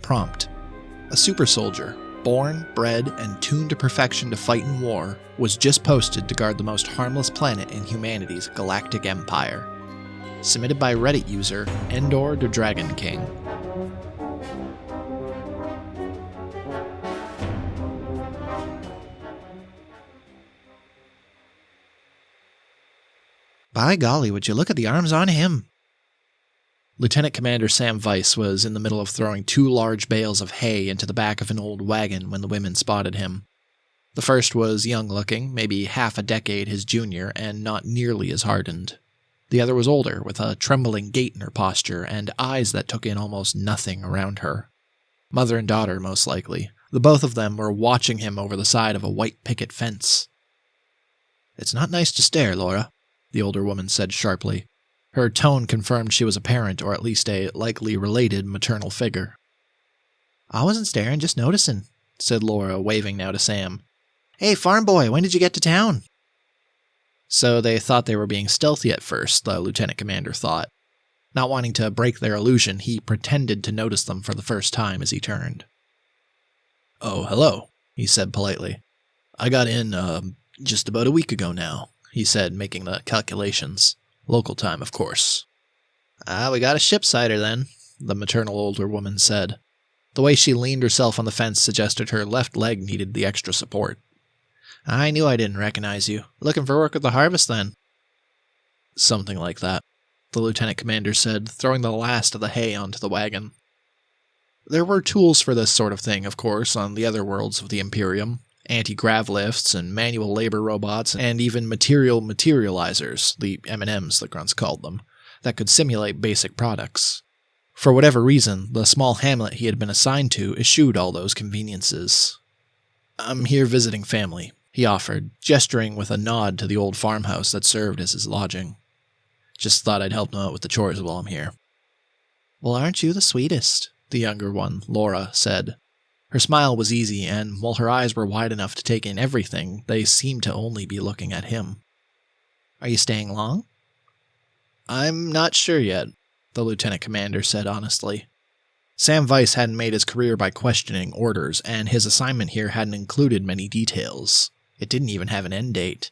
prompt. A super soldier, born, bred, and tuned to perfection to fight in war, was just posted to guard the most harmless planet in humanity's galactic empire. Submitted by Reddit user Endor the Dragon King. By golly, would you look at the arms on him? Lieutenant Commander Sam Weiss was in the middle of throwing 2 large bales of hay into the back of an old wagon when the women spotted him. The first was young-looking, maybe half a decade his junior, and not nearly as hardened. The other was older, with a trembling gait in her posture, and eyes that took in almost nothing around her. Mother and daughter, most likely. The both of them were watching him over the side of a white picket fence. "It's not nice to stare, Laura," the older woman said sharply. Her tone confirmed she was a parent, or at least a likely related maternal figure. "I wasn't staring, just noticing," said Laura, waving now to Sam. "Hey, farm boy, when did you get to town?" So they thought they were being stealthy at first, the lieutenant commander thought. Not wanting to break their illusion, he pretended to notice them for the first time as he turned. "Oh, hello," he said politely. "I got in, just about a week ago now," he said, making the calculations. Local time, of course. We got a shipsider then," the maternal older woman said. The way she leaned herself on the fence suggested her left leg needed the extra support. "I knew I didn't recognize you. Looking for work at the harvest then?" "Something like that," the lieutenant commander said, throwing the last of the hay onto the wagon. There were tools for this sort of thing, of course, on the other worlds of the Imperium. Anti-grav lifts and manual labor robots, and even material materializers, the M&Ms the grunts called them, that could simulate basic products. For whatever reason, the small hamlet he had been assigned to eschewed all those conveniences. "I'm here visiting family," he offered, gesturing with a nod to the old farmhouse that served as his lodging. "Just thought I'd help them out with the chores while I'm here." "Well, aren't you the sweetest?" the younger one, Laura, said. Her smile was easy, and while her eyes were wide enough to take in everything, they seemed to only be looking at him. "Are you staying long?" "I'm not sure yet," the lieutenant commander said honestly. Sam Weiss hadn't made his career by questioning orders, and his assignment here hadn't included many details. It didn't even have an end date.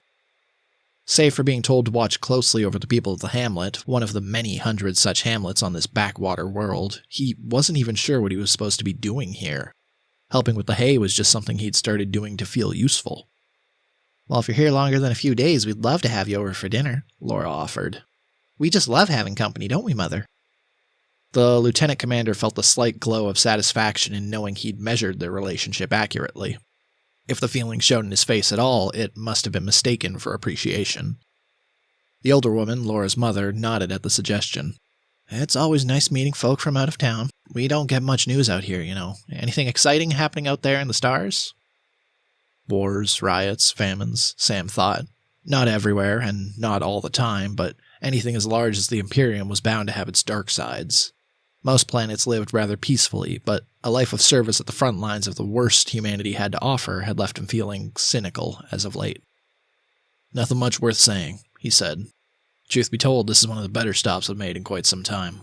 Save for being told to watch closely over the people of the hamlet, one of the many hundred such hamlets on this backwater world, he wasn't even sure what he was supposed to be doing here. Helping with the hay was just something he'd started doing to feel useful. "Well, if you're here longer than a few days, we'd love to have you over for dinner," Laura offered. "We just love having company, don't we, Mother?" The lieutenant commander felt a slight glow of satisfaction in knowing he'd measured their relationship accurately. If the feeling showed in his face at all, it must have been mistaken for appreciation. The older woman, Laura's mother, nodded at the suggestion. "It's always nice meeting folk from out of town. We don't get much news out here, you know. Anything exciting happening out there in the stars?" Wars, riots, famines, Sam thought. Not everywhere, and not all the time, but anything as large as the Imperium was bound to have its dark sides. Most planets lived rather peacefully, but a life of service at the front lines of the worst humanity had to offer had left him feeling cynical as of late. "Nothing much worth saying," he said. "Truth be told, this is one of the better stops I've made in quite some time."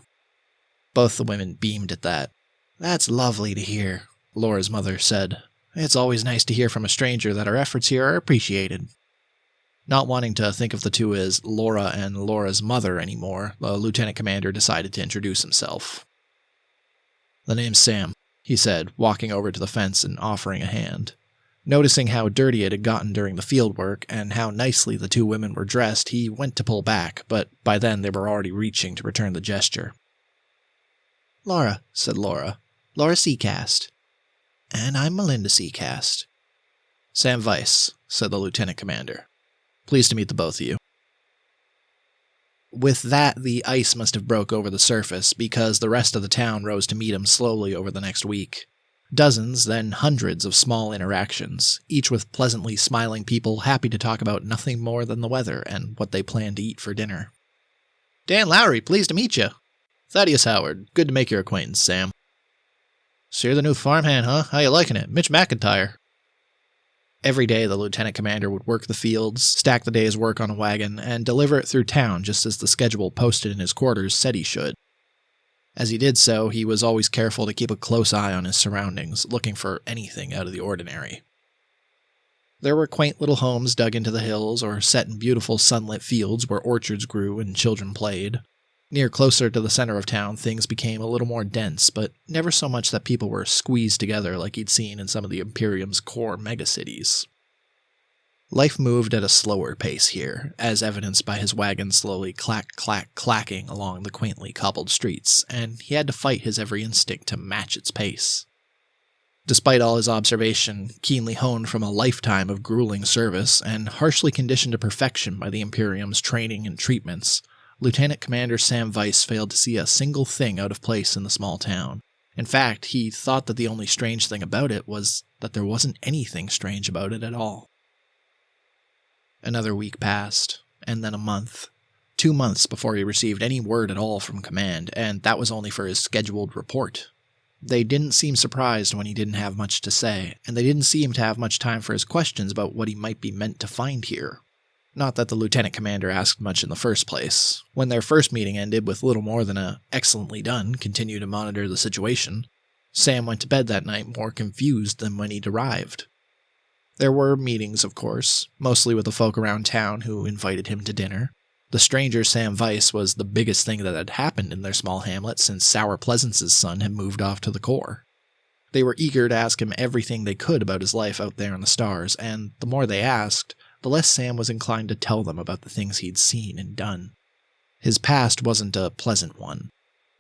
Both the women beamed at that. "That's lovely to hear," Laura's mother said. "It's always nice to hear from a stranger that our efforts here are appreciated." Not wanting to think of the two as Laura and Laura's mother anymore, the lieutenant commander decided to introduce himself. "The name's Sam," he said, walking over to the fence and offering a hand. Noticing how dirty it had gotten during the field work, and how nicely the two women were dressed, he went to pull back, but by then they were already reaching to return the gesture. "Laura," said Laura. "Laura Seacast." "And I'm Melinda Seacast." "Sam Weiss," said the lieutenant commander. "Pleased to meet the both of you." With that, the ice must have broke over the surface, because the rest of the town rose to meet him slowly over the next week. Dozens, then hundreds of small interactions, each with pleasantly smiling people happy to talk about nothing more than the weather and what they plan to eat for dinner. "Dan Lowry, pleased to meet you." "Thaddeus Howard, good to make your acquaintance, Sam." "So you're the new farmhand, huh? How you liking it? Mitch McIntyre." Every day the lieutenant commander would work the fields, stack the day's work on a wagon, and deliver it through town just as the schedule posted in his quarters said he should. As he did so, he was always careful to keep a close eye on his surroundings, looking for anything out of the ordinary. There were quaint little homes dug into the hills or set in beautiful sunlit fields where orchards grew and children played. Near closer to the center of town, things became a little more dense, but never so much that people were squeezed together like he'd seen in some of the Imperium's core megacities. Life moved at a slower pace here, as evidenced by his wagon slowly clacking along the quaintly cobbled streets, and he had to fight his every instinct to match its pace. Despite all his observation, keenly honed from a lifetime of grueling service and harshly conditioned to perfection by the Imperium's training and treatments, Lieutenant Commander Sam Weiss failed to see a single thing out of place in the small town. In fact, he thought that the only strange thing about it was that there wasn't anything strange about it at all. Another week passed, and then a month. 2 months before he received any word at all from command, and that was only for his scheduled report. They didn't seem surprised when he didn't have much to say, and they didn't seem to have much time for his questions about what he might be meant to find here. Not that the lieutenant commander asked much in the first place. When their first meeting ended with little more than a "excellently done, continue to monitor the situation," Sam went to bed that night more confused than when he'd arrived. There were meetings, of course, mostly with the folk around town who invited him to dinner. The stranger Sam Weiss was the biggest thing that had happened in their small hamlet since Sour Pleasance's son had moved off to the Corps. They were eager to ask him everything they could about his life out there in the stars, and the more they asked, the less Sam was inclined to tell them about the things he'd seen and done. His past wasn't a pleasant one.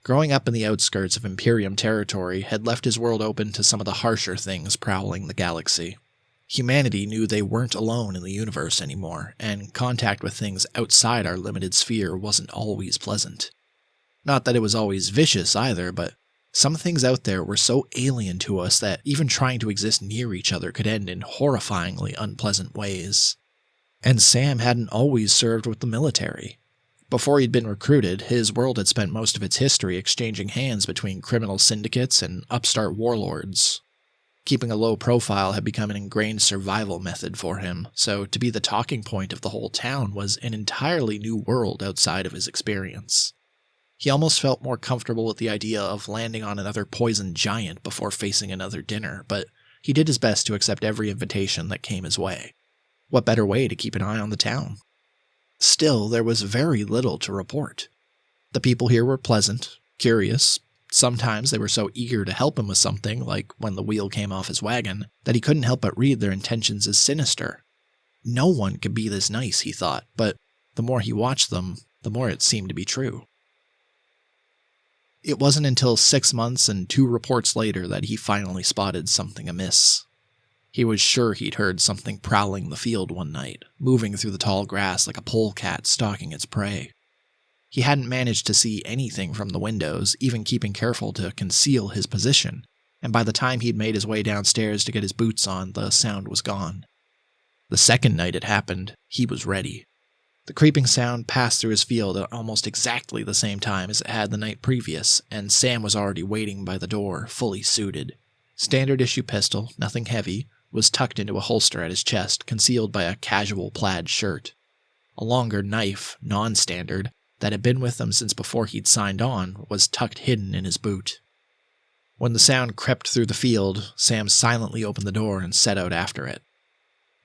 Growing up in the outskirts of Imperium territory had left his world open to some of the harsher things prowling the galaxy. Humanity knew they weren't alone in the universe anymore, and contact with things outside our limited sphere wasn't always pleasant. Not that it was always vicious either, but some things out there were so alien to us that even trying to exist near each other could end in horrifyingly unpleasant ways. And Sam hadn't always served with the military. Before he'd been recruited, his world had spent most of its history exchanging hands between criminal syndicates and upstart warlords. Keeping a low profile had become an ingrained survival method for him, so to be the talking point of the whole town was an entirely new world outside of his experience. He almost felt more comfortable with the idea of landing on another poison giant before facing another dinner, but he did his best to accept every invitation that came his way. What better way to keep an eye on the town? Still, there was very little to report. The people here were pleasant, curious. Sometimes they were so eager to help him with something, like when the wheel came off his wagon, that he couldn't help but read their intentions as sinister. No one could be this nice, he thought, but the more he watched them, the more it seemed to be true. It wasn't until 6 months and 2 reports later that he finally spotted something amiss. He was sure he'd heard something prowling the field one night, moving through the tall grass like a polecat stalking its prey. He hadn't managed to see anything from the windows, even keeping careful to conceal his position, and by the time he'd made his way downstairs to get his boots on, the sound was gone. The second night it happened, he was ready. The creeping sound passed through his field at almost exactly the same time as it had the night previous, and Sam was already waiting by the door, fully suited. Standard issue pistol, nothing heavy, was tucked into a holster at his chest, concealed by a casual plaid shirt. A longer knife, non-standard, that had been with him since before he'd signed on, was tucked hidden in his boot. When the sound crept through the field, Sam silently opened the door and set out after it.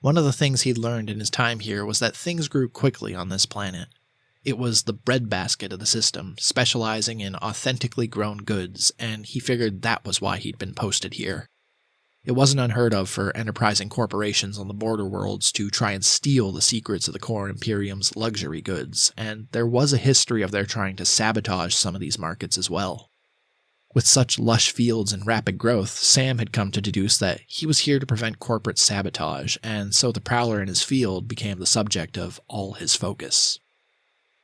One of the things he'd learned in his time here was that things grew quickly on this planet. It was the breadbasket of the system, specializing in authentically grown goods, and he figured that was why he'd been posted here. It wasn't unheard of for enterprising corporations on the border worlds to try and steal the secrets of the core Imperium's luxury goods, and there was a history of their trying to sabotage some of these markets as well. With such lush fields and rapid growth, Sam had come to deduce that he was here to prevent corporate sabotage, and so the prowler in his field became the subject of all his focus.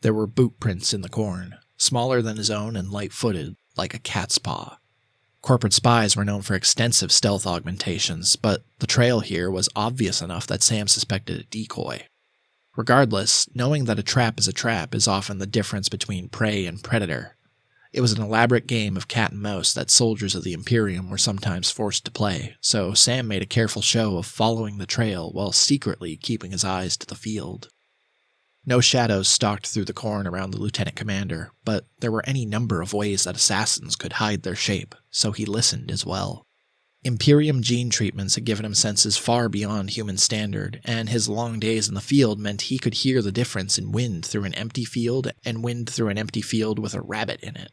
There were boot prints in the corn, smaller than his own and light-footed, like a cat's paw. Corporate spies were known for extensive stealth augmentations, but the trail here was obvious enough that Sam suspected a decoy. Regardless, knowing that a trap is often the difference between prey and predator. It was an elaborate game of cat and mouse that soldiers of the Imperium were sometimes forced to play, so Sam made a careful show of following the trail while secretly keeping his eyes to the field. No shadows stalked through the corn around the lieutenant commander, but there were any number of ways that assassins could hide their shape, so he listened as well. Imperium gene treatments had given him senses far beyond human standard, and his long days in the field meant he could hear the difference in wind through an empty field and wind through an empty field with a rabbit in it.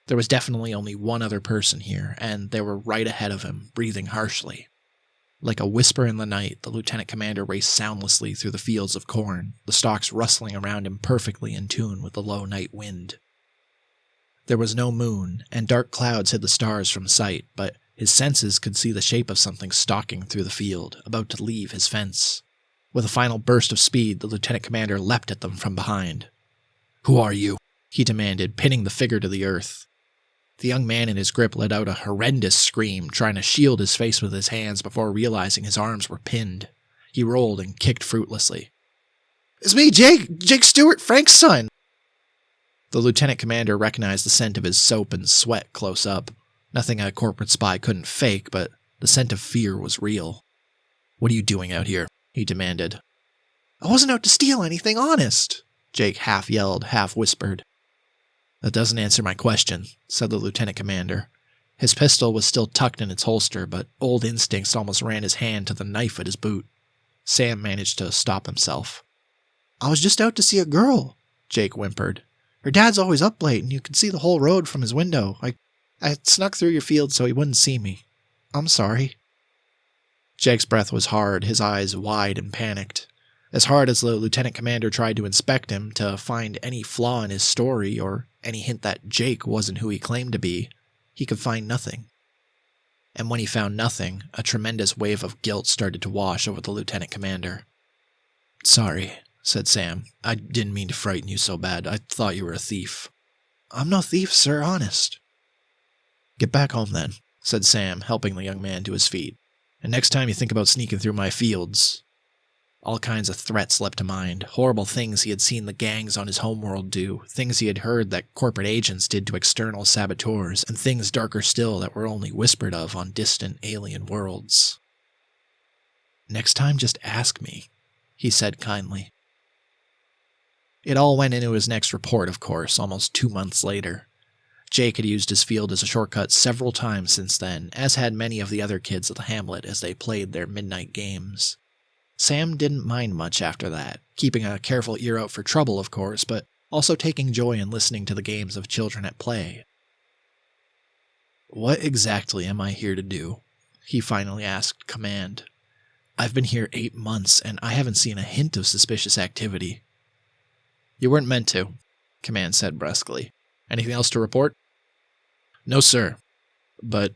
There was definitely only one other person here, and they were right ahead of him, breathing harshly. Like a whisper in the night, the lieutenant commander raced soundlessly through the fields of corn, the stalks rustling around him perfectly in tune with the low night wind. There was no moon, and dark clouds hid the stars from sight, but his senses could see the shape of something stalking through the field, about to leave his fence. With a final burst of speed, the lieutenant commander leapt at them from behind. "Who are you?" he demanded, pinning the figure to the earth. The young man in his grip let out a horrendous scream, trying to shield his face with his hands before realizing his arms were pinned. He rolled and kicked fruitlessly. "It's me, Jake! Jake Stewart, Frank's son!" The lieutenant commander recognized the scent of his soap and sweat close up. Nothing a corporate spy couldn't fake, but the scent of fear was real. "What are you doing out here?" he demanded. "I wasn't out to steal anything, honest!" Jake half yelled, half whispered. "That doesn't answer my question," said the lieutenant commander. His pistol was still tucked in its holster, but old instincts almost ran his hand to the knife at his boot. Sam managed to stop himself. "I was just out to see a girl," Jake whimpered. "Her dad's always up late, and you could see the whole road from his window. I snuck through your field so he wouldn't see me. I'm sorry." Jake's breath was hard, his eyes wide and panicked. As hard as the lieutenant commander tried to inspect him to find any flaw in his story or any hint that Jake wasn't who he claimed to be, he could find nothing. And when he found nothing, a tremendous wave of guilt started to wash over the lieutenant commander. "Sorry," said Sam. "I didn't mean to frighten you so bad. I thought you were a thief." "I'm no thief, sir, honest." "Get back home then," said Sam, helping the young man to his feet. "And next time you think about sneaking through my fields..." All kinds of threats leapt to mind, horrible things he had seen the gangs on his homeworld do, things he had heard that corporate agents did to external saboteurs, and things darker still that were only whispered of on distant alien worlds. "Next time, just ask me," he said kindly. It all went into his next report, of course, almost 2 months later. Jake had used his field as a shortcut several times since then, as had many of the other kids of the hamlet as they played their midnight games. Sam didn't mind much after that, keeping a careful ear out for trouble, of course, but also taking joy in listening to the games of children at play. "What exactly am I here to do?" he finally asked Command. "I've been here 8 months, and I haven't seen a hint of suspicious activity." "You weren't meant to," Command said brusquely. "Anything else to report?" "No, sir. But,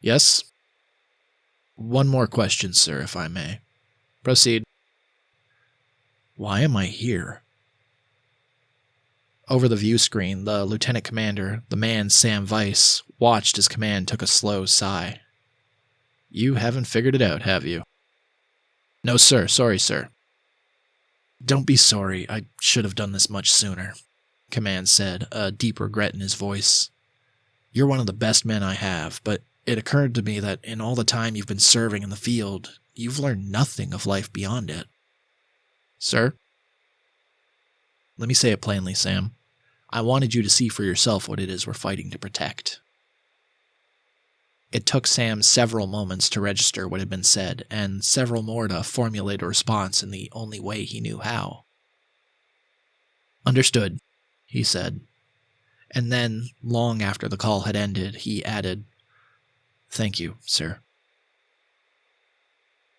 yes?" "One more question, sir, if I may." "Proceed." "Why am I here?" Over the view screen, the lieutenant commander, the man Sam Weiss, watched as Command took a slow sigh. "You haven't figured it out, have you?" "No, sir. Sorry, sir." "Don't be sorry. I should have done this much sooner," Command said, a deep regret in his voice. "You're one of the best men I have, but it occurred to me that in all the time you've been serving in the field, you've learned nothing of life beyond it." "Sir?" "Let me say it plainly, Sam. I wanted you to see for yourself what it is we're fighting to protect." It took Sam several moments to register what had been said, and several more to formulate a response in the only way he knew how. "Understood," he said. And then, long after the call had ended, he added, "Thank you, sir."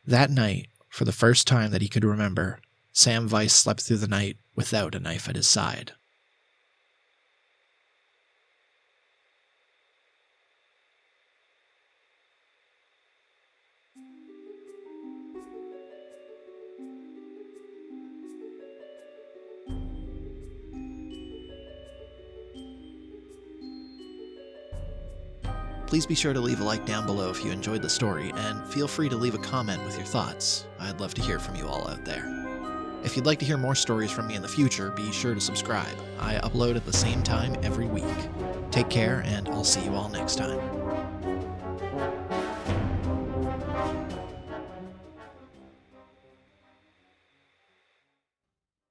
That night, for the first time that he could remember, Sam Weiss slept through the night without a knife at his side. Please be sure to leave a like down below if you enjoyed the story, and feel free to leave a comment with your thoughts. I'd love to hear from you all out there. If you'd like to hear more stories from me in the future, be sure to subscribe. I upload at the same time every week. Take care, and I'll see you all next time.